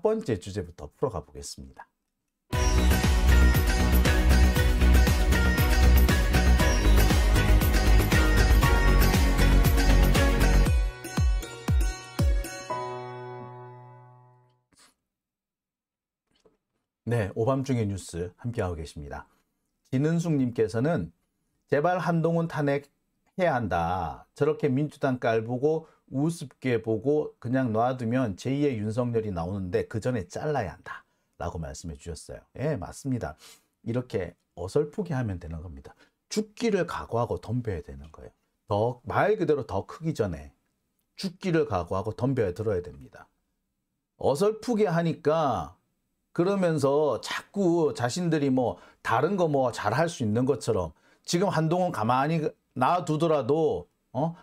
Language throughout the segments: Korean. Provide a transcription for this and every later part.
첫 번째 주제부터 풀어가 보겠습니다. 네, 오밤중의 뉴스 함께하고 계십니다. 진은숙님께서는 제발 한동훈 탄핵해야 한다. 저렇게 민주당 깔보고 우습게 보고 그냥 놔두면 제2의 윤석열이 나오는데 그 전에 잘라야 한다. 라고 말씀해 주셨어요. 예, 맞습니다. 이렇게 어설프게 하면 되는 겁니다. 죽기를 각오하고 덤벼야 되는 거예요. 말 그대로 더 크기 전에 죽기를 각오하고 덤벼야 들어야 됩니다. 어설프게 하니까 그러면서 자꾸 자신들이 뭐 다른 거 뭐 잘할 수 있는 것처럼 지금 한동훈 가만히 놔두더라도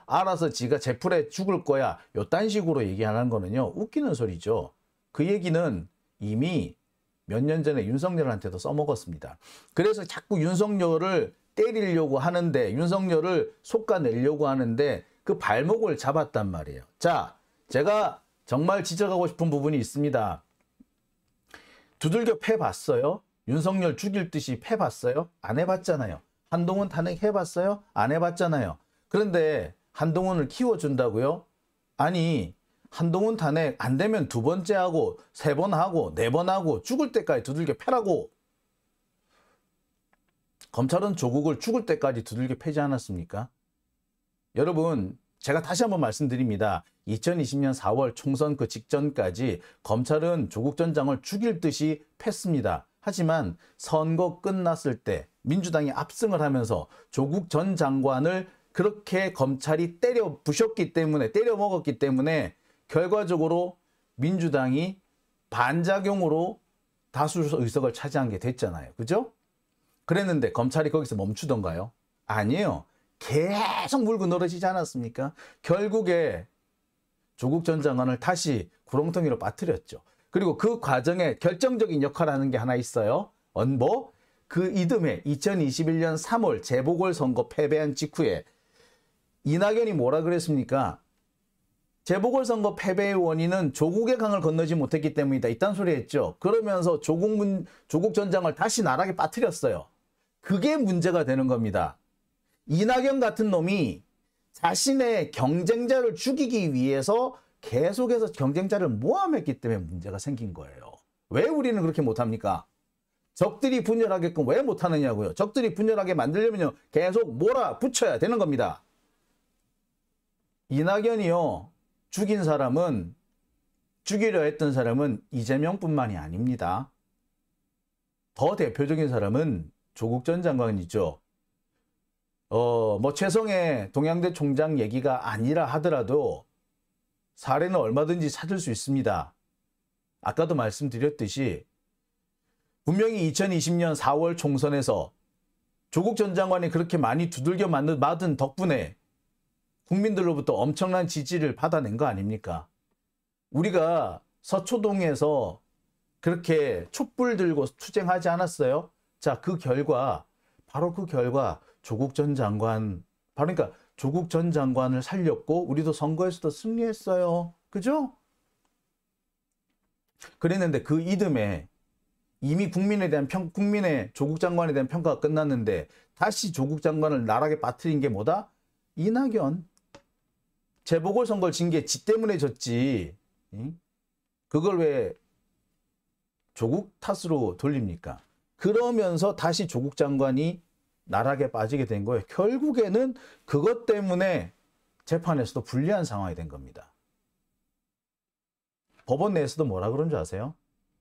알아서 지가 제풀에 죽을 거야. 요딴 식으로 얘기하는 거는요. 웃기는 소리죠. 그 얘기는 이미 몇 년 전에 윤석열한테도 써먹었습니다. 그래서 자꾸 윤석열을 때리려고 하는데 윤석열을 솎아내려고 하는데 그 발목을 잡았단 말이에요. 자, 제가 정말 지적하고 싶은 부분이 있습니다. 두들겨 패봤어요? 윤석열 죽일 듯이 패봤어요? 안 해봤잖아요. 한동훈 탄핵 해봤어요? 안 해봤잖아요. 그런데 한동훈을 키워준다고요? 아니, 한동훈 탄핵 안 되면 두 번째 하고 세 번 하고 네 번 하고 죽을 때까지 두들겨 패라고. 검찰은 조국을 죽을 때까지 두들겨 패지 않았습니까? 여러분, 제가 다시 한번 말씀드립니다. 2020년 4월 총선 그 직전까지 검찰은 조국 전 장관을 죽일 듯이 팼습니다. 하지만 선거 끝났을 때 민주당이 압승을 하면서 조국 전 장관을 그렇게 검찰이 때려 부셨기 때문에, 때려 먹었기 때문에 결과적으로 민주당이 반작용으로 다수 의석을 차지한 게 됐잖아요. 그죠? 그랬는데 검찰이 거기서 멈추던가요? 아니에요. 계속 물고 늘어지지 않았습니까? 결국에 조국 전 장관을 다시 구렁텅이로 빠뜨렸죠. 그리고 그 과정에 결정적인 역할을 하는 게 하나 있어요. 그 이듬해 2021년 3월 재보궐선거 패배한 직후에 이낙연이 뭐라 그랬습니까? 재보궐선거 패배의 원인은 조국의 강을 건너지 못했기 때문이다. 이딴 소리 했죠. 그러면서 조국 전 장관을 다시 나락에 빠뜨렸어요. 그게 문제가 되는 겁니다. 이낙연 같은 놈이 자신의 경쟁자를 죽이기 위해서 계속해서 경쟁자를 모함했기 때문에 문제가 생긴 거예요. 왜 우리는 그렇게 못합니까? 적들이 분열하게끔 왜 못하느냐고요. 적들이 분열하게 만들려면요. 계속 몰아붙여야 되는 겁니다. 이낙연이요. 죽이려 했던 사람은 이재명뿐만이 아닙니다. 더 대표적인 사람은 조국 전 장관이죠. 최성해 동양대 총장 얘기가 아니라 하더라도 사례는 얼마든지 찾을 수 있습니다. 아까도 말씀드렸듯이 분명히 2020년 4월 총선에서 조국 전 장관이 그렇게 많이 두들겨 맞은 덕분에 국민들로부터 엄청난 지지를 받아낸 거 아닙니까? 우리가 서초동에서 그렇게 촛불 들고 투쟁하지 않았어요? 자, 바로 그 결과 조국 전 장관, 그러니까 조국 전 장관을 살렸고 우리도 선거에서도 승리했어요. 그죠? 그랬는데 그 이듬해 이미 국민의 조국 장관에 대한 평가가 끝났는데 다시 조국 장관을 나락에 빠뜨린 게 뭐다? 이낙연. 재보궐선거를 진 게 지 때문에 졌지. 그걸 왜 조국 탓으로 돌립니까? 그러면서 다시 조국 장관이 나락에 빠지게 된 거예요. 결국에는 그것 때문에 재판에서도 불리한 상황이 된 겁니다. 법원 내에서도 뭐라 그런 줄 아세요?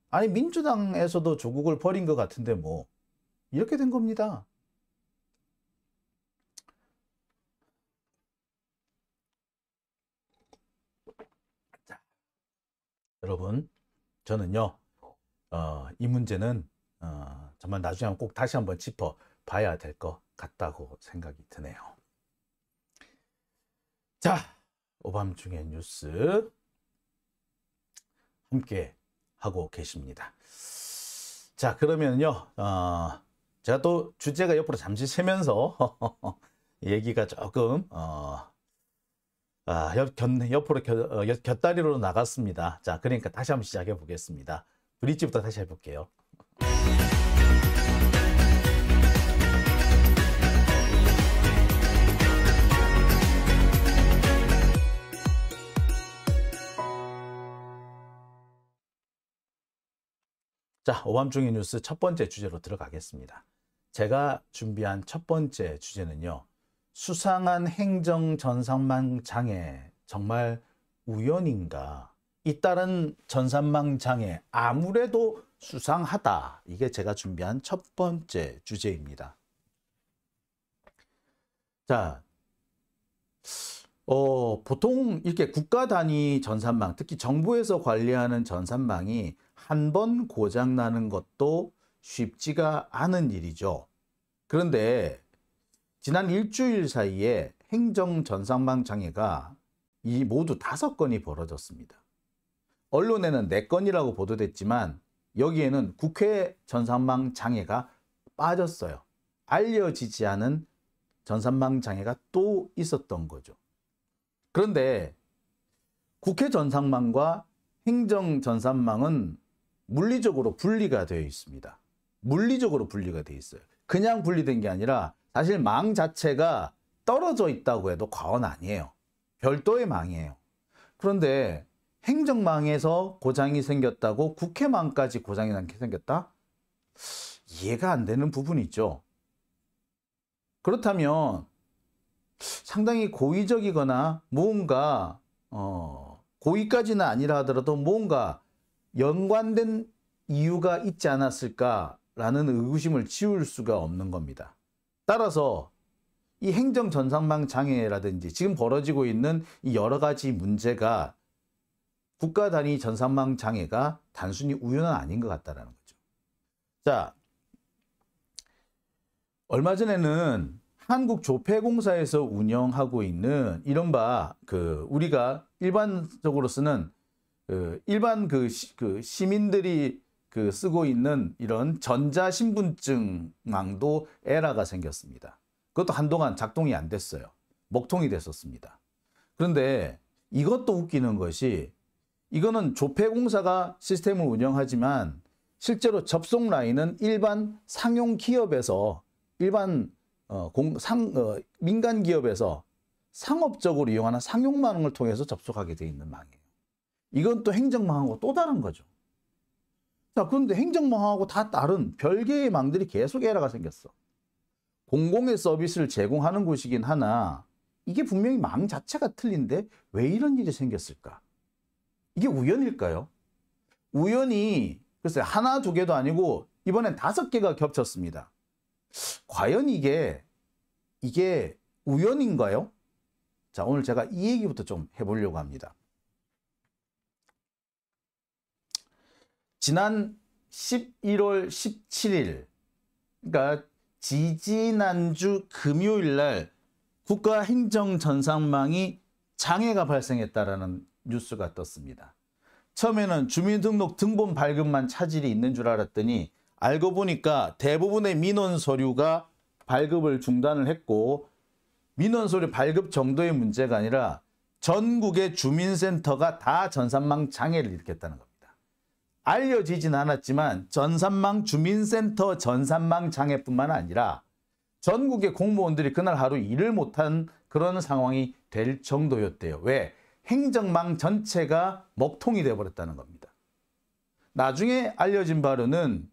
아니 민주당에서도 조국을 버린 것 같은데 뭐 이렇게 된 겁니다. 자, 여러분 저는요 이 문제는 정말 나중에 꼭 다시 한번 짚어봐야 될 것 같다고 생각이 드네요. 자, 오밤중의 뉴스 함께 하고 계십니다. 자, 그러면요 제가 또 주제가 옆으로 잠시 새면서 얘기가 조금 옆으로 곁다리로 나갔습니다. 자, 그러니까 다시 한번 시작해 보겠습니다. 브릿지부터 다시 해볼게요. 자, 오밤중의 뉴스 첫 번째 주제로 들어가겠습니다. 제가 준비한 첫 번째 주제는요. 수상한 행정 전산망 장애 정말 우연인가? 잇따른 전산망 장애 아무래도 수상하다. 이게 제가 준비한 첫 번째 주제입니다. 자, 보통 이렇게 국가 단위 전산망, 특히 정부에서 관리하는 전산망이 한 번 고장 나는 것도 쉽지가 않은 일이죠. 그런데 지난 일주일 사이에 행정 전산망 장애가 모두 5건이 벌어졌습니다. 언론에는 4건이라고 보도됐지만 여기에는 국회 전산망 장애가 빠졌어요. 알려지지 않은 전산망 장애가 또 있었던 거죠. 그런데 국회 전산망과 행정 전산망은 물리적으로 분리가 되어 있습니다. 물리적으로 분리가 되어 있어요. 그냥 분리된 게 아니라 사실 망 자체가 떨어져 있다고 해도 과언 아니에요. 별도의 망이에요. 그런데 행정망에서 고장이 생겼다고 국회망까지 고장이 생겼다? 이해가 안 되는 부분이 있죠. 그렇다면 상당히 고의적이거나 뭔가 고의까지는 아니라 하더라도 뭔가 연관된 이유가 있지 않았을까라는 의구심을 지울 수가 없는 겁니다. 따라서 이 행정 전산망 장애라든지 지금 벌어지고 있는 이 여러 가지 문제가 국가 단위 전산망 장애가 단순히 우연은 아닌 것 같다는 거죠. 자, 얼마 전에는 한국조폐공사에서 운영하고 있는 이른바 우리가 일반적으로 쓰는 일반 시민들이 쓰고 있는 이런 전자신분증망도 에러가 생겼습니다. 그것도 한동안 작동이 안 됐어요. 먹통이 됐었습니다. 그런데 이것도 웃기는 것이 이거는 조폐공사가 시스템을 운영하지만 실제로 접속 라인은 일반 상용 기업에서 민간 기업에서 상업적으로 이용하는 상용망을 통해서 접속하게 되어 있는 망이에요. 이건 또 행정망하고 또 다른 거죠. 자, 그런데 행정망하고 다 다른 별개의 망들이 계속 에러가 생겼어. 공공의 서비스를 제공하는 곳이긴 하나 이게 분명히 망 자체가 틀린데 왜 이런 일이 생겼을까? 이게 우연일까요? 우연히 글쎄 하나 두 개도 아니고 이번엔 5개가 겹쳤습니다. 과연 이게 우연인가요? 자, 오늘 제가 이 얘기부터 좀 해보려고 합니다. 지난 11월 17일, 그러니까 지지난주 금요일 날 국가행정전산망이 장애가 발생했다라는 뉴스가 떴습니다. 처음에는 주민등록 등본 발급만 차질이 있는 줄 알았더니 알고 보니까 대부분의 민원 서류가 발급을 중단을 했고 민원 서류 발급 정도의 문제가 아니라 전국의 주민센터가 다 전산망 장애를 일으켰다는 겁니다. 알려지진 않았지만 전산망 주민센터 전산망 장애뿐만 아니라 전국의 공무원들이 그날 하루 일을 못한 그런 상황이 될 정도였대요. 왜? 행정망 전체가 먹통이 되어버렸다는 겁니다. 나중에 알려진 바로는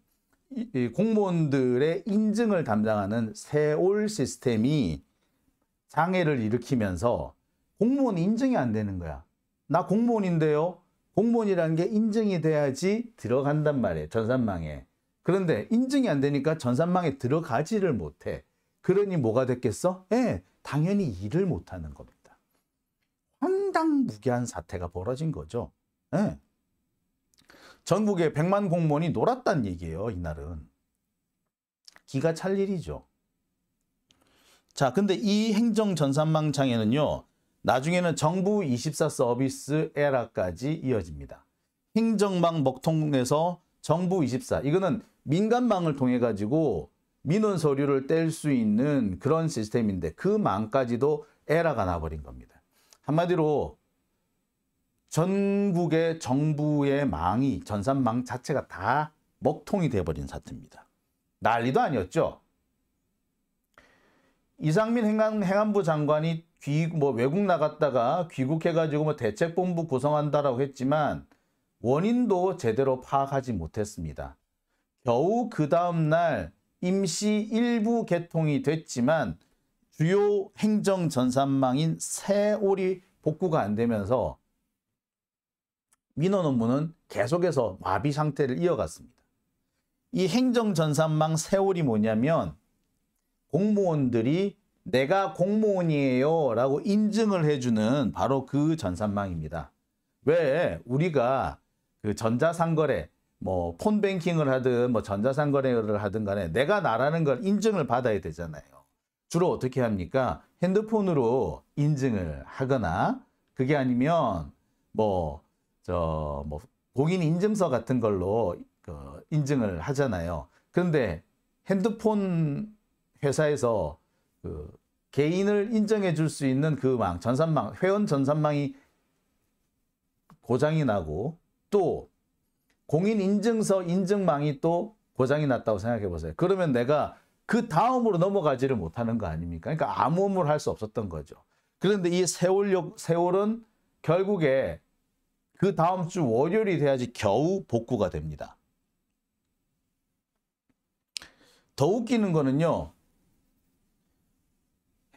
이 공무원들의 인증을 담당하는 세올 시스템이 장애를 일으키면서 공무원 인증이 안 되는 거야. 나 공무원인데요. 공무원이라는 게 인증이 돼야지 들어간단 말이에요. 전산망에. 그런데 인증이 안 되니까 전산망에 들어가지를 못해. 그러니 뭐가 됐겠어? 당연히 일을 못하는 겁니다. 황당무계한 사태가 벌어진 거죠. 전국에 100만 공무원이 놀았다는 얘기예요. 이날은. 기가 찰 일이죠. 자, 근데 이 행정 전산망 장애는요. 나중에는 정부 24 서비스 에러까지 이어집니다. 행정망 먹통에서 정부 24. 이거는 민간망을 통해 가지고 민원 서류를 뗄 수 있는 그런 시스템인데 그 망까지도 에러가 나버린 겁니다. 한마디로 전국의 정부의 망이 전산망 자체가 다 먹통이 돼버린 사태입니다. 난리도 아니었죠. 이상민 행안부 장관이 외국 나갔다가 귀국해가지고 대책본부 구성한다라고 했지만 원인도 제대로 파악하지 못했습니다. 겨우 그 다음날 임시 일부 개통이 됐지만 주요 행정 전산망인 세월이 복구가 안 되면서 민원 업무는 계속해서 마비 상태를 이어갔습니다. 이 행정 전산망 세월이 뭐냐면 공무원들이 내가 공무원이에요 라고 인증을 해주는 바로 그 전산망입니다. 왜 우리가 그 전자상거래 폰뱅킹을 하든 전자상거래를 하든 간에 내가 나라는 걸 인증을 받아야 되잖아요. 주로 어떻게 합니까? 핸드폰으로 인증을 하거나 그게 아니면 공인인증서 같은 걸로 인증을 하잖아요. 그런데 핸드폰 회사에서 개인을 인정해 줄 수 있는 그 전산망, 회원 전산망이 고장이 나고 또 공인인증서 인증망이 또 고장이 났다고 생각해 보세요. 그러면 내가 그 다음으로 넘어가지를 못하는 거 아닙니까? 그러니까 아무 업무를 할 수 없었던 거죠. 그런데 이 세월은 결국에 그 다음 주 월요일이 돼야지 겨우 복구가 됩니다. 더 웃기는 거는요.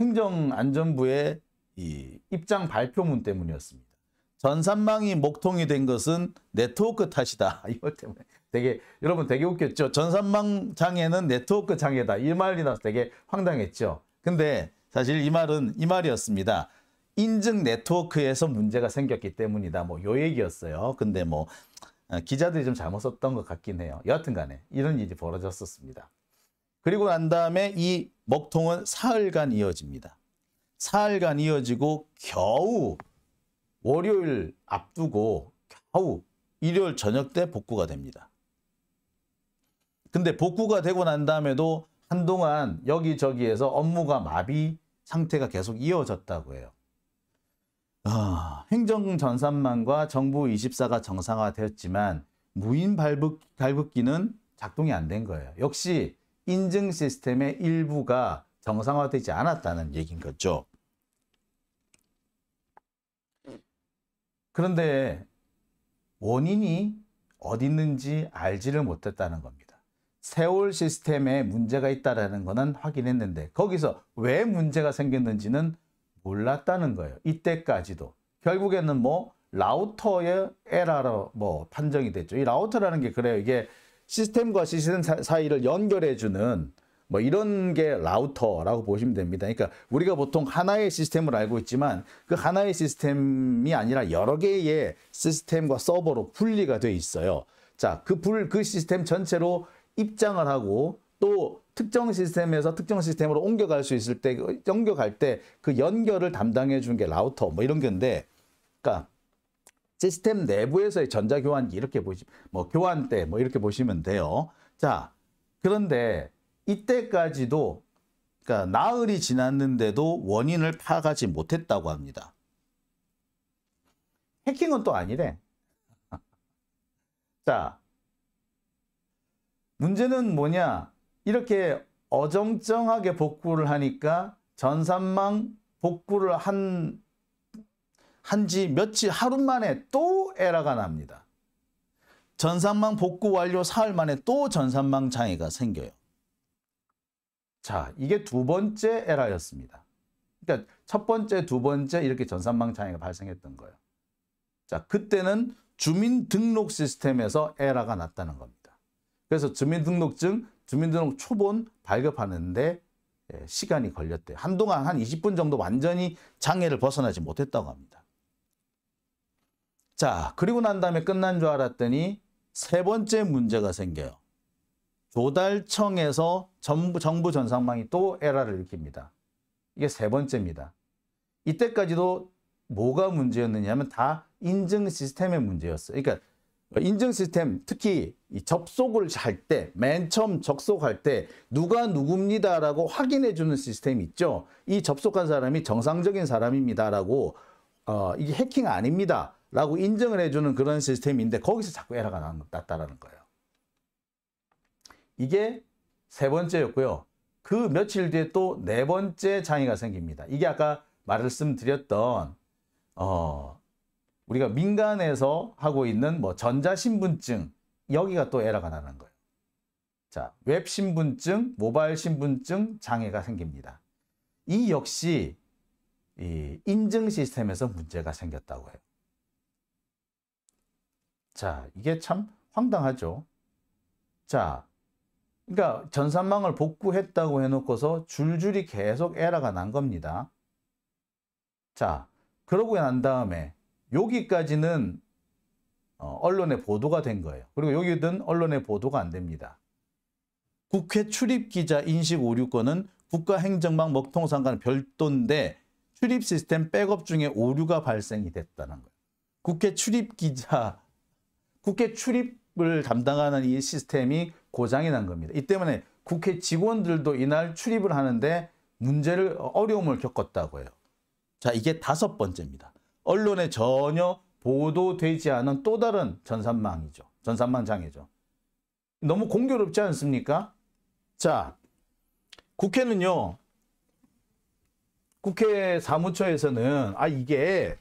행정안전부의 이 입장 발표문 때문이었습니다. 전산망이 먹통이 된 것은 네트워크 탓이다. 이것 때문에 여러분 되게 웃겼죠. 전산망 장애는 네트워크 장애다. 이 말이 나서 되게 황당했죠. 근데 사실 이 말은 이 말이었습니다. 인증 네트워크에서 문제가 생겼기 때문이다. 요 얘기였어요. 근데 기자들이 좀 잘못 썼던 것 같긴 해요. 여하튼 간에 이런 일이 벌어졌었습니다. 그리고 난 다음에 이 먹통은 사흘간 이어집니다. 사흘간 이어지고 겨우 월요일 앞두고 겨우 일요일 저녁 때 복구가 됩니다. 근데 복구가 되고 난 다음에도 한동안 여기저기에서 업무가 마비 상태가 계속 이어졌다고 해요. 행정전산망과 정부24가 정상화되었지만 무인 발급기는 작동이 안 된 거예요. 역시 인증 시스템의 일부가 정상화되지 않았다는 얘기인 거죠. 그런데 원인이 어디 있는지 알지를 못했다는 겁니다. 세월 시스템에 문제가 있다는 것은 확인했는데 거기서 왜 문제가 생겼는지는 몰랐다는 거예요. 이때까지도. 결국에는 라우터의 에러로 판정이 됐죠. 이 라우터라는 게 그래요. 이게 시스템과 시스템 사이를 연결해주는 이런 게 라우터라고 보시면 됩니다. 그러니까 우리가 보통 하나의 시스템을 알고 있지만 그 하나의 시스템이 아니라 여러 개의 시스템과 서버로 분리가 돼 있어요. 자, 그 시스템 전체로 입장을 하고 또 특정 시스템에서 특정 시스템으로 옮겨갈 수 있을 때, 옮겨갈 때 그 연결을 담당해 주는 게 라우터 이런 건데, 그러니까 시스템 내부에서의 전자교환기 이렇게 교환대 이렇게 보시면 돼요. 자, 그런데 이때까지도 그러니까 나흘이 지났는데도 원인을 파악하지 못했다고 합니다. 해킹은 또 아니래. 자, 문제는 뭐냐? 이렇게 어정쩡하게 복구를 하니까 전산망 복구를 한지 며칠 하루 만에 또 에러가 납니다. 전산망 복구 완료 사흘 만에 또 전산망 장애가 생겨요. 자, 이게 두 번째 에러였습니다. 그러니까 첫 번째, 두 번째 이렇게 전산망 장애가 발생했던 거예요. 자, 그때는 주민등록 시스템에서 에러가 났다는 겁니다. 그래서 주민등록증, 주민등록 초본 발급하는데 시간이 걸렸대요. 한동안 한 20분 정도 완전히 장애를 벗어나지 못했다고 합니다. 자, 그리고 난 다음에 끝난 줄 알았더니 세 번째 문제가 생겨요. 조달청에서 정부 전산망이 또 에러를 일으킵니다. 이게 세 번째입니다. 이때까지도 뭐가 문제였느냐면 다 인증 시스템의 문제였어요. 그러니까 인증 시스템, 특히 이 접속을 할 때, 맨 처음 접속할 때 누가 누굽니다라고 확인해 주는 시스템이 있죠. 이 접속한 사람이 정상적인 사람입니다라고 이게 해킹 아닙니다 라고 인정을 해주는 그런 시스템인데 거기서 자꾸 에러가 났다라는 거예요. 이게 세 번째였고요. 그 며칠 뒤에 또 네 번째 장애가 생깁니다. 이게 아까 말씀드렸던 우리가 민간에서 하고 있는 뭐 전자신분증, 여기가 또 에러가 나는 거예요. 자, 웹신분증, 모바일 신분증 장애가 생깁니다. 이 역시 이 인증 시스템에서 문제가 생겼다고 해요. 자, 이게 참 황당하죠. 자, 그러니까 전산망을 복구했다고 해놓고서 줄줄이 계속 에러가 난 겁니다. 자, 그러고 난 다음에 여기까지는 언론에 보도가 된 거예요. 그리고 여기든 언론에 보도가 안 됩니다. 국회 출입기자 인식 오류 건은 국가행정망 먹통상과는 별도인데 출입 시스템 백업 중에 오류가 발생이 됐다는 거예요. 국회 출입기자, 국회 출입을 담당하는 이 시스템이 고장이 난 겁니다. 이 때문에 국회 직원들도 이날 출입을 하는데 어려움을 겪었다고 해요. 자, 이게 다섯 번째입니다. 언론에 전혀 보도되지 않은 또 다른 전산망이죠. 전산망 장애죠. 너무 공교롭지 않습니까? 자, 국회는요, 국회 사무처에서는 이게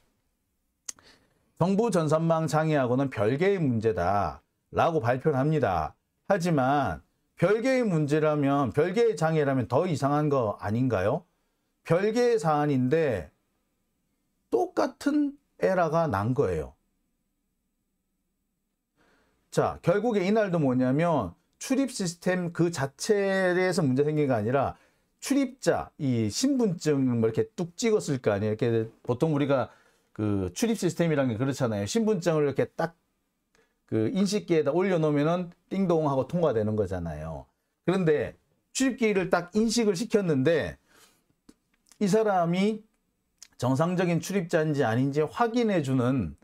정부 전산망 장애하고는 별개의 문제다라고 발표를 합니다. 하지만 별개의 문제라면, 별개의 장애라면 더 이상한 거 아닌가요? 별개의 사안인데 똑같은 에러가 난 거예요. 자, 결국에 이날도 뭐냐면 출입 시스템 그 자체에서 문제 생긴 게 아니라 출입자, 이 신분증 뭐 이렇게 뚝 찍었을 거 아니에요. 이렇게 보통 우리가 그 출입 시스템이라는 게 그렇잖아요. 신분증을 이렇게 딱 그 인식기에다 올려놓으면은 띵동 하고 통과되는 거잖아요. 그런데 출입기를 딱 인식을 시켰는데 이 사람이 정상적인 출입자인지 아닌지 확인해주는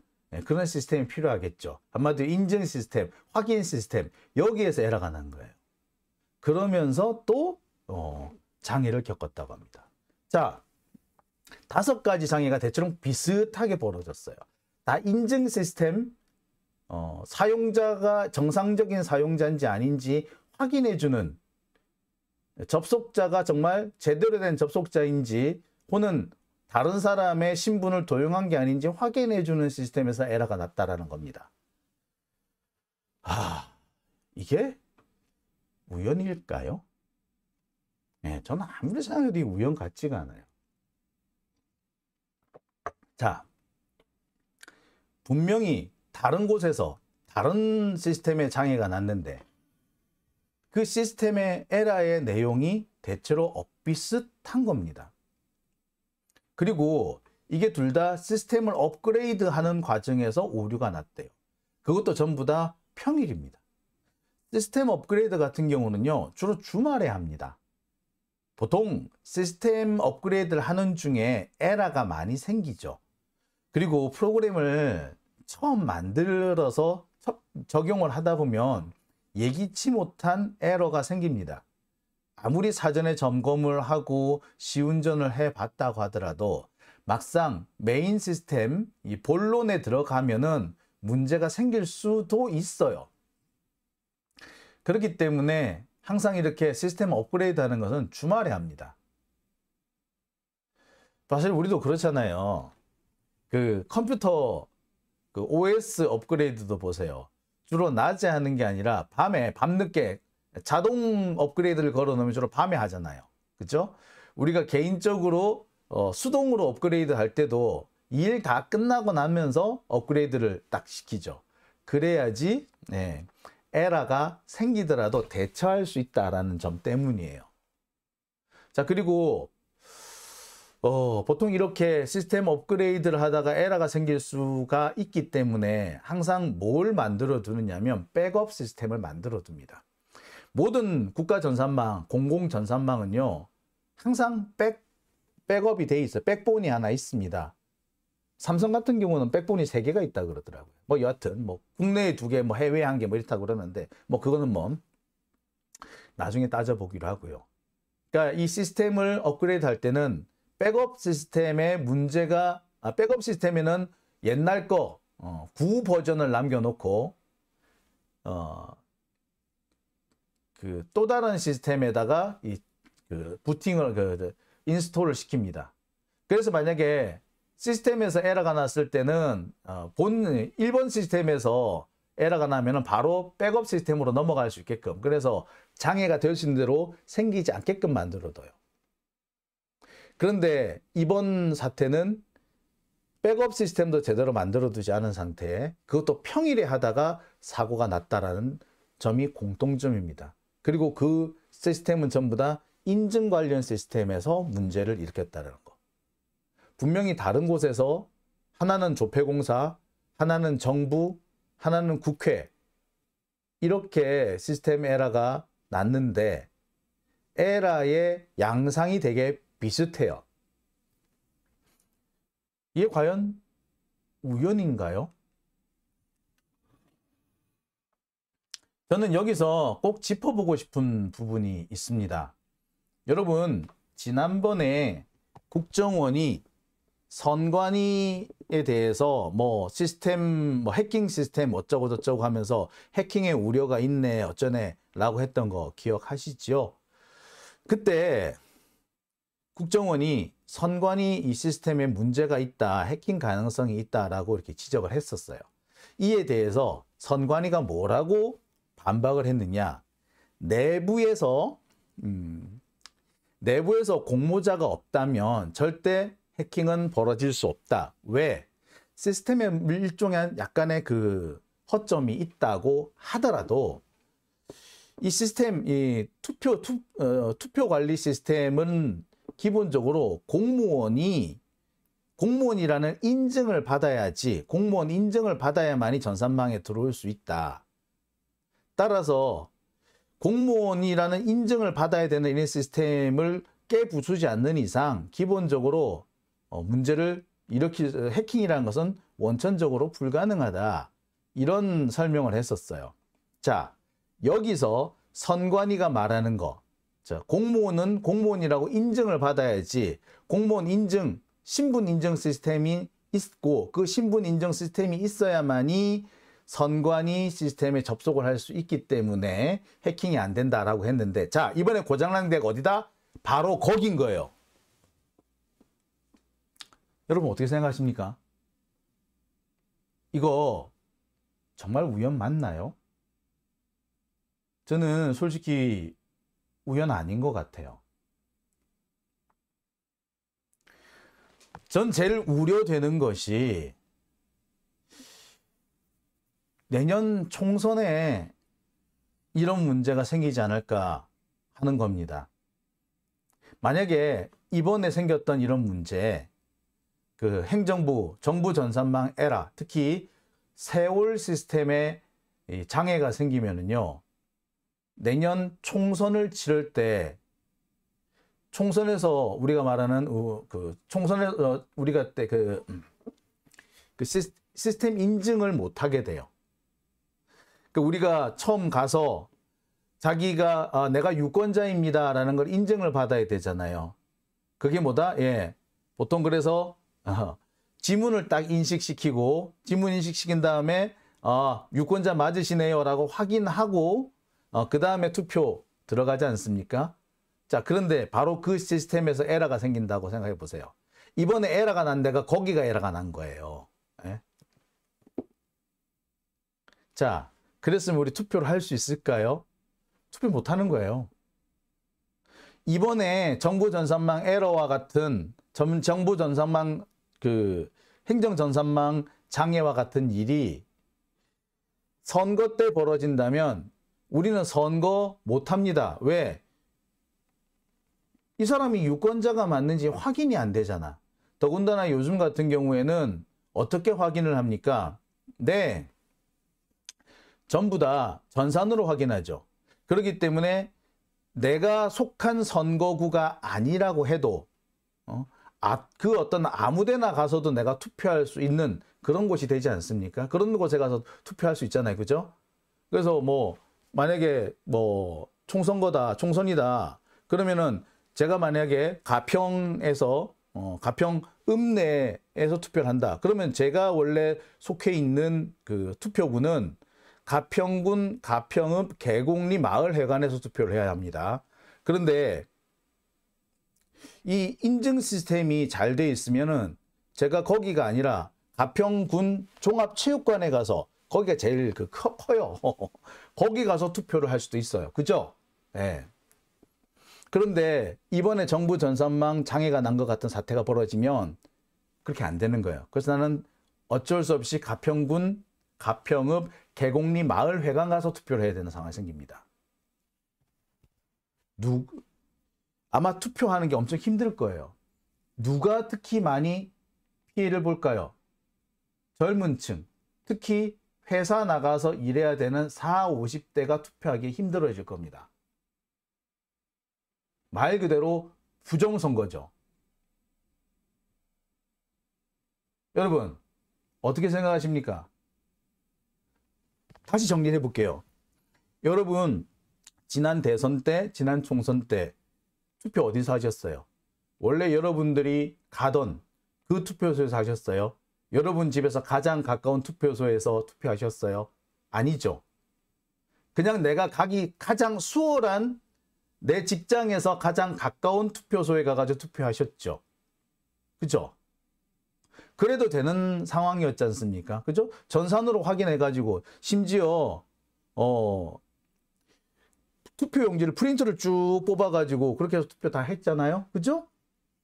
그런 시스템이 필요하겠죠. 한마디로 인증 시스템, 확인 시스템, 여기에서 에러가 난 거예요. 그러면서 또 장애를 겪었다고 합니다. 자, 다섯 가지 장애가 대체로 비슷하게 벌어졌어요. 다 인증 시스템, 사용자가 정상적인 사용자인지 아닌지 확인해주는, 접속자가 정말 제대로 된 접속자인지 혹은 다른 사람의 신분을 도용한 게 아닌지 확인해주는 시스템에서 에러가 났다라는 겁니다. 이게 우연일까요? 네, 저는 아무리 생각해도 우연 같지가 않아요. 자, 분명히 다른 곳에서 다른 시스템에 장애가 났는데 그 시스템의 에러의 내용이 대체로 엇비슷한 겁니다. 그리고 이게 둘 다 시스템을 업그레이드하는 과정에서 오류가 났대요. 그것도 전부 다 평일입니다. 시스템 업그레이드 같은 경우는요, 주로 주말에 합니다. 보통 시스템 업그레이드를 하는 중에 에러가 많이 생기죠. 그리고 프로그램을 처음 만들어서 적용을 하다 보면 예기치 못한 에러가 생깁니다. 아무리 사전에 점검을 하고 시운전을 해봤다고 하더라도 막상 메인 시스템, 이 본론에 들어가면은 문제가 생길 수도 있어요. 그렇기 때문에 항상 이렇게 시스템 업그레이드 하는 것은 주말에 합니다. 사실 우리도 그렇잖아요. 그 컴퓨터 그 OS 업그레이드도 보세요. 주로 낮에 하는 게 아니라 밤에, 밤늦게 자동 업그레이드를 걸어 놓으면 주로 밤에 하잖아요. 그죠? 우리가 개인적으로 수동으로 업그레이드 할 때도 일 다 끝나고 나면서 업그레이드를 딱 시키죠. 그래야지 에러가 생기더라도 대처할 수 있다라는 점 때문이에요. 자, 그리고 보통 이렇게 시스템 업그레이드를 하다가 에러가 생길 수가 있기 때문에 항상 뭘 만들어 두느냐면 백업 시스템을 만들어 둡니다. 모든 국가 전산망, 공공 전산망은요, 항상 백업이 돼 있어요. 백본이 하나 있습니다. 삼성 같은 경우는 백본이 3개가 있다 그러더라고요. 뭐 여하튼 뭐 국내에 2개, 뭐 해외에 1개 뭐 이렇다고 그러는데 뭐 그거는 뭐 나중에 따져보기로 하고요. 그러니까 이 시스템을 업그레이드 할 때는 백업 시스템에 문제가 백업 시스템에는 옛날 거 구 버전을 남겨놓고 그 또 다른 시스템에다가 그 부팅을 인스톨을 시킵니다. 그래서 만약에 시스템에서 에러가 났을 때는 본 1번 시스템에서 에러가 나면은 바로 백업 시스템으로 넘어갈 수 있게끔, 그래서 장애가 될 수 있는 대로 생기지 않게끔 만들어둬요. 그런데 이번 사태는 백업 시스템도 제대로 만들어두지 않은 상태에 그것도 평일에 하다가 사고가 났다라는 점이 공통점입니다. 그리고 그 시스템은 전부 다 인증 관련 시스템에서 문제를 일으켰다는 거. 분명히 다른 곳에서 하나는 조폐공사, 하나는 정부, 하나는 국회, 이렇게 시스템 에러가 났는데 에러의 양상이 되게 비슷해요. 이게 과연 우연인가요? 저는 여기서 꼭 짚어보고 싶은 부분이 있습니다. 여러분, 지난번에 국정원이 선관위에 대해서 뭐 시스템, 뭐 해킹 시스템 어쩌고 저쩌고 하면서 해킹의 우려가 있네 어쩌네 라고 했던 거 기억하시죠? 그때 국정원이 선관위 이 시스템에 문제가 있다, 해킹 가능성이 있다라고 이렇게 지적을 했었어요. 이에 대해서 선관위가 뭐라고 반박을 했느냐? 내부에서 공모자가 없다면 절대 해킹은 벌어질 수 없다. 왜? 시스템에 일종의 약간의 그 허점이 있다고 하더라도 이 시스템, 이 투표 관리 시스템은 기본적으로 공무원이라는 인증을 받아야지, 공무원 인증을 받아야만이 전산망에 들어올 수 있다. 따라서 공무원이라는 인증을 받아야 되는 이런 시스템을 깨부수지 않는 이상 기본적으로 문제를 해킹이라는 것은 원천적으로 불가능하다. 이런 설명을 했었어요. 자, 여기서 선관위가 말하는 거, 자, 공무원은 공무원이라고 인증을 받아야지 공무원 인증, 신분 인증 시스템이 있고 그 신분 인증 시스템이 있어야만이 선관위 시스템에 접속을 할 수 있기 때문에 해킹이 안 된다라고 했는데, 자, 이번에 고장난 데가 어디다? 바로 거긴 거예요. 여러분 어떻게 생각하십니까? 이거 정말 우연 맞나요? 저는 솔직히 우연 아닌 것 같아요. 전 제일 우려되는 것이 내년 총선에 이런 문제가 생기지 않을까 하는 겁니다. 만약에 이번에 생겼던 이런 문제, 그 행정부, 정부 전산망 에러, 특히 세월 시스템에 장애가 생기면은요, 내년 총선을 치를 때, 총선에서 우리가 말하는 총선에서 우리가 때 시스템 인증을 못 하게 돼요. 우리가 처음 가서 자기가 내가 유권자입니다라는 걸 인증을 받아야 되잖아요. 그게 뭐다? 예, 보통 그래서 지문을 딱 인식시키고, 지문 인식시킨 다음에 유권자 맞으시네요라고 확인하고 그 다음에 투표 들어가지 않습니까? 자, 그런데 바로 그 시스템에서 에러가 생긴다고 생각해 보세요. 이번에 에러가 난 데가 거기가 에러가 난 거예요. 예? 자, 그랬으면 우리 투표를 할 수 있을까요? 투표 못 하는 거예요. 이번에 정부 전산망 에러와 같은 정부 전산망 행정 전산망 장애와 같은 일이 선거 때 벌어진다면 우리는 선거 못 합니다. 왜? 이 사람이 유권자가 맞는지 확인이 안 되잖아. 더군다나 요즘 같은 경우에는 어떻게 확인을 합니까? 네, 전부 다 전산으로 확인하죠. 그렇기 때문에 내가 속한 선거구가 아니라고 해도 그 어떤 아무데나 가서도 내가 투표할 수 있는 그런 곳이 되지 않습니까? 그런 곳에 가서 투표할 수 있잖아요. 그죠? 그래서 뭐 만약에 뭐 총선이다. 그러면은 제가 만약에 가평에서 가평 읍내에서 투표를 한다. 그러면 제가 원래 속해 있는 그 투표구는 가평군 가평읍 계곡리 마을회관에서 투표를 해야 합니다. 그런데 이 인증 시스템이 잘 돼 있으면은 제가 거기가 아니라 가평군 종합체육관에 가서, 거기가 제일 커요. 거기 가서 투표를 할 수도 있어요. 그죠? 네. 그런데 이번에 정부 전산망 장애가 난 것 같은 사태가 벌어지면 그렇게 안 되는 거예요. 그래서 나는 어쩔 수 없이 가평군 가평읍 계곡리 마을회관 가서 투표를 해야 되는 상황이 생깁니다. 아마 투표하는 게 엄청 힘들 거예요. 누가 특히 많이 피해를 볼까요? 젊은 층, 특히 회사 나가서 일해야 되는 40, 50대가 투표하기 힘들어질 겁니다. 말 그대로 부정선거죠. 여러분, 어떻게 생각하십니까? 다시 정리해 볼게요. 여러분, 지난 대선 때, 지난 총선 때 투표 어디서 하셨어요? 원래 여러분들이 가던 그 투표소에서 하셨어요? 여러분 집에서 가장 가까운 투표소에서 투표하셨어요? 아니죠. 그냥 내가 가기 가장 수월한 내 직장에서 가장 가까운 투표소에 가가지고 투표하셨죠. 그죠? 그래도 되는 상황이었지 않습니까? 그죠? 전산으로 확인해가지고, 심지어 투표용지를 프린터를 쭉 뽑아가지고 그렇게 해서 투표 다 했잖아요. 그죠?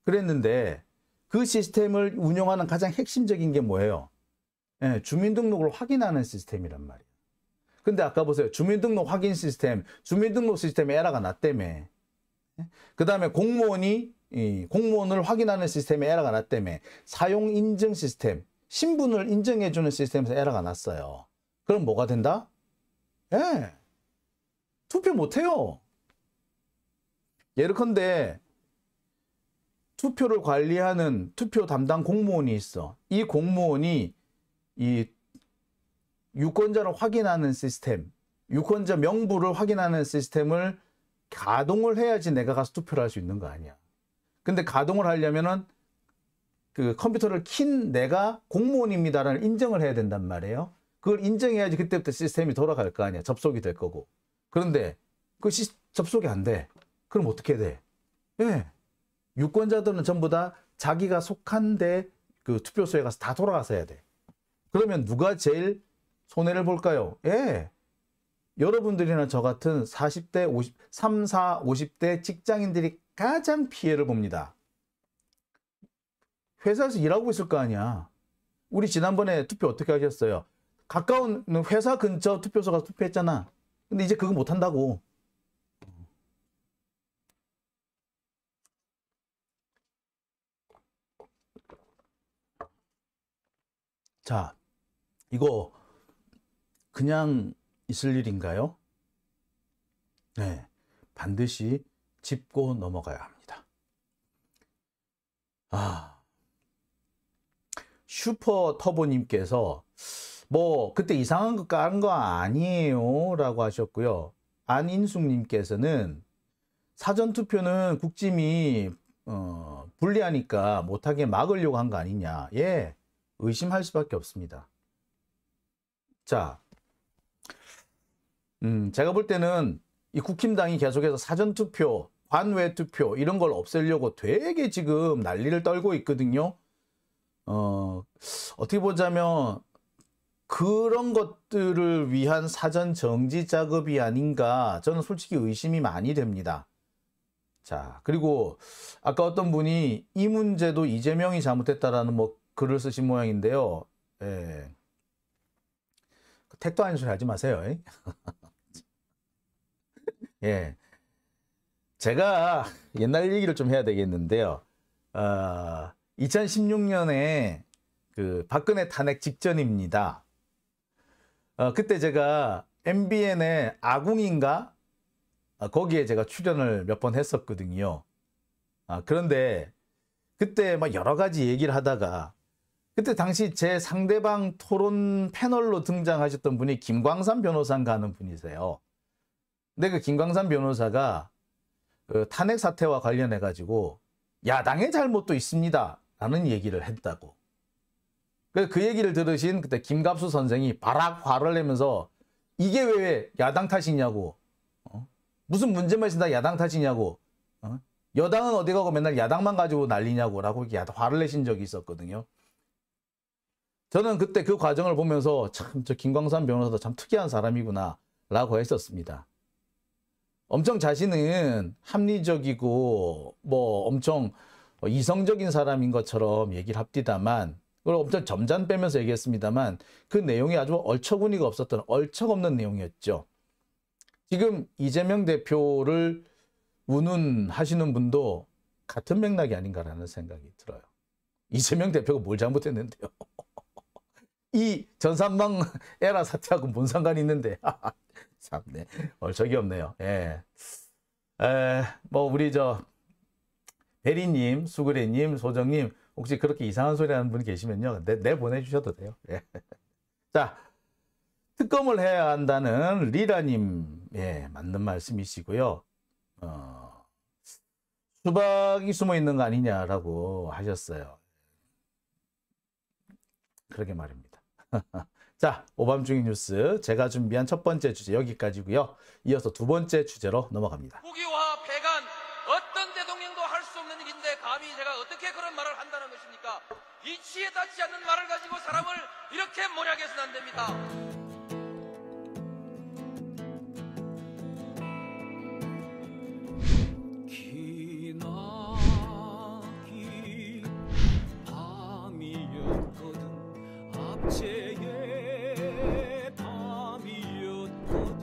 그랬는데 그 시스템을 운영하는 가장 핵심적인 게 뭐예요? 네, 주민등록을 확인하는 시스템이란 말이에요. 근데 아까 보세요. 주민등록 확인 시스템, 주민등록 시스템에 에러가 났다며. 그 다음에 공무원을 확인하는 시스템에 에러가 났다며. 사용 인증 시스템, 신분을 인정해주는 시스템에서 에러가 났어요. 그럼 뭐가 된다? 예. 투표 못해요. 예컨대 투표를 관리하는 투표 담당 공무원이 있어. 이 공무원이 이 유권자를 확인하는 시스템, 유권자 명부를 확인하는 시스템을 가동을 해야지 내가 가서 투표를 할 수 있는 거 아니야. 근데 가동을 하려면은 그 컴퓨터를 킨 내가 공무원입니다라는 인정을 해야 된단 말이에요. 그걸 인정해야지 그때부터 시스템이 돌아갈 거 아니야. 접속이 될 거고. 그런데 그 접속이 안 돼. 그럼 어떻게 돼? 예. 유권자들은 전부 다 자기가 속한 데 그 투표소에 가서 다 돌아가서 해야 돼. 그러면 누가 제일 손해를 볼까요? 예. 여러분들이나 저 같은 40대, 3, 4, 50대 직장인들이 가장 피해를 봅니다. 회사에서 일하고 있을 거 아니야. 우리 지난번에 투표 어떻게 하셨어요? 가까운 회사 근처 투표소 가서 투표했잖아. 근데 이제 그거 못 한다고. 자, 이거 그냥 있을 일인가요? 네, 반드시 짚고 넘어가야 합니다. 슈퍼 터보님께서 뭐 그때 이상한 거 까는 거 아니에요 라고 하셨고요. 안인숙님께서는 사전투표는 국짐이 불리하니까 못하게 막으려고 한 거 아니냐. 예, 의심할 수밖에 없습니다. 자, 제가 볼 때는 이 국힘당이 계속해서 사전투표, 관외투표 이런 걸 없애려고 되게 지금 난리를 떨고 있거든요. 어떻게 보자면 그런 것들을 위한 사전 정지 작업이 아닌가 저는 솔직히 의심이 많이 됩니다. 자, 그리고 아까 어떤 분이 이 문제도 이재명이 잘못했다라는 뭐 글을 쓰신 모양인데요. 예. 택도 아닌 소리 하지 마세요. 예. 제가 옛날 얘기를 좀 해야 되겠는데요. 2016년에 그 박근혜 탄핵 직전입니다. 그때 제가 MBN의 아궁인가? 거기에 제가 출연을 몇 번 했었거든요. 그런데 그때 막 여러 가지 얘기를 하다가 그때 당시 제 상대방 토론 패널로 등장하셨던 분이 김광삼 변호사인가 하는 분이세요. 근데 그 김광삼 변호사가 그 탄핵 사태와 관련해 가지고 야당의 잘못도 있습니다 라는 얘기를 했다고. 그 얘기를 들으신 그때 김갑수 선생이 바락 화를 내면서 이게 왜 야당 탓이냐고. 무슨 문제만 있으면 다 야당 탓이냐고. 여당은 어디 가고 맨날 야당만 가지고 난리냐고 라고 화를 내신 적이 있었거든요. 저는 그때 그 과정을 보면서 참 저 김광삼 변호사도 참 특이한 사람이구나 라고 했었습니다. 엄청 자신은 합리적이고 뭐 엄청 이성적인 사람인 것처럼 얘기를 합디다만, 그걸 엄청 점잖 빼면서 얘기했습니다만 그 내용이 아주 얼처구니가 없었던 얼척없는 내용이었죠. 지금 이재명 대표를 운운하시는 분도 같은 맥락이 아닌가라는 생각이 들어요. 이재명 대표가 뭘 잘못했는데요. 이 전산망 에라 사태하고 뭔 상관이 있는데. 참네, 얼척이 없네요. 예. 뭐 우리 저 대리님, 수그레님, 소정님 혹시 그렇게 이상한 소리 하는 분 계시면요, 내 보내주셔도 돼요. 예. 자, 특검을 해야 한다는 리라님, 예, 맞는 말씀이시고요. 수박이 숨어 있는 거 아니냐라고 하셨어요. 그러게 말입니다. 자, 오밤중의 뉴스 제가 준비한 첫 번째 주제 여기까지고요. 이어서 두 번째 주제로 넘어갑니다. 국유화, 폐간, 어떤 대통령도 할 수 없는 일인데 감히 제가 어떻게 그런 말을 한다는 것입니까? 이치에 닿지 않는 말을 가지고 사람을 이렇게 모략해서는 안 됩니다. 기나긴 밤이었거든. 압제의 밤이었거든.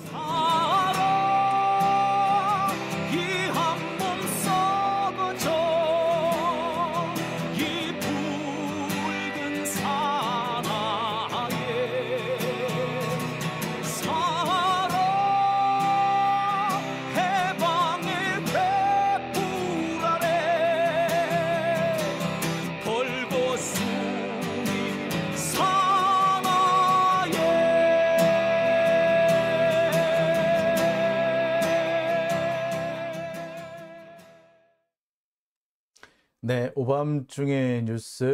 사랑이 한몸 썩어져 이 붉은 사나에 사랑 해방의 횃불 아래 벌거숭이 사나에. 네, 오밤중의 뉴스